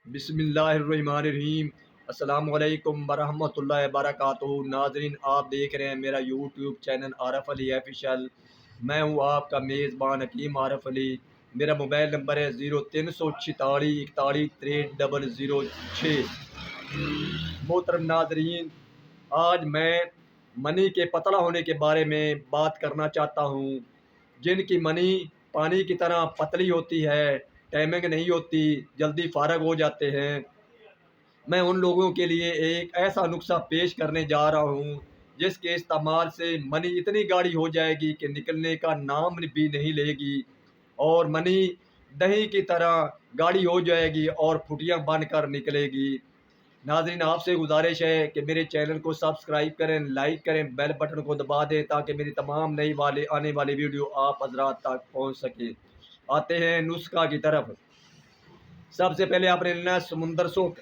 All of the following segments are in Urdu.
بسم اللہ الرحمن الرحیم۔ السلام علیکم ورحمۃ اللہ وبرکاتہ۔ ناظرین، آپ دیکھ رہے ہیں میرا یوٹیوب چینل عارف علی آفیشیل۔ میں ہوں آپ کا میزبان حکیم عارف علی۔ میرا موبائل نمبر ہے 0346416306۔ محترم ناظرین، آج میں منی کے پتلا ہونے کے بارے میں بات کرنا چاہتا ہوں، جن کی منی پانی کی طرح پتلی ہوتی ہے، ٹائمنگ نہیں ہوتی، جلدی فارغ ہو جاتے ہیں۔ میں ان لوگوں کے لیے ایک ایسا نسخہ پیش کرنے جا رہا ہوں جس کے استعمال سے منی اتنی گاڑی ہو جائے گی کہ نکلنے کا نام بھی نہیں لے گی، اور منی دہی کی طرح گاڑی ہو جائے گی اور پھٹیاں بن کر نکلے گی۔ ناظرین، آپ سے گزارش ہے کہ میرے چینل کو سبسکرائب کریں، لائک کریں، بیل بٹن کو دبا دیں تاکہ میری تمام آنے والی ویڈیو آپ حضرات تک پہنچ سکے۔ آتے ہیں نسخہ کی طرف۔ سب سے پہلے آپ نے لینا ہے سمندر سوکھ،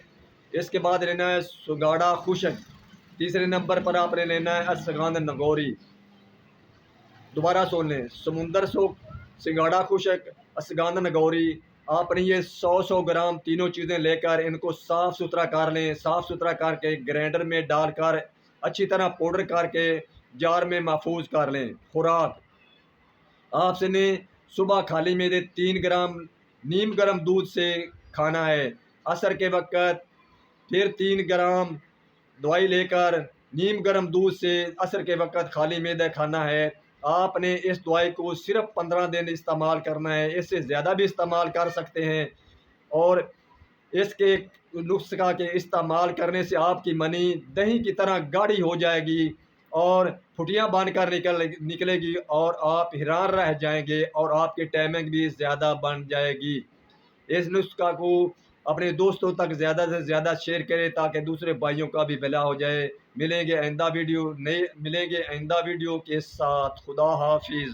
اس کے بعد لینا ہے سگاڑا خشک، تیسرے نمبر پر آپ نے لینا ہے اشغاندھ نگوری۔ دوبارہ سن لیں، سمندر سوکھ، سنگاڑا خشک، اشغاندھ نگوری۔ آپ نے یہ 100 گرام تینوں چیزیں لے کر ان کو صاف ستھرا کر لیں۔ صاف ستھرا کر کے گرینڈر میں ڈال کر اچھی طرح پاؤڈر کر کے جار میں محفوظ کر لیں۔ خوراک آپ سے نے صبح خالی میدے 3 گرام نیم گرم دودھ سے کھانا ہے۔ عصر کے وقت پھر 3 گرام دوائی لے کر نیم گرم دودھ سے عصر کے وقت خالی میدے کھانا ہے۔ آپ نے اس دوائی کو صرف 15 دن استعمال کرنا ہے، اس سے زیادہ بھی استعمال کر سکتے ہیں، اور اس کے نسخہ کے استعمال کرنے سے آپ کی منی دہی کی طرح گاڑھی ہو جائے گی اور پھٹیاں بن کر نکلے گی، اور آپ حیران رہ جائیں گے، اور آپ کی ٹائمنگ بھی زیادہ بن جائے گی۔ اس نسخہ کو اپنے دوستوں تک زیادہ سے زیادہ شیئر کریں تاکہ دوسرے بھائیوں کا بھی بھلا ہو جائے۔ ملیں گے آئندہ ویڈیو کے ساتھ۔ خدا حافظ۔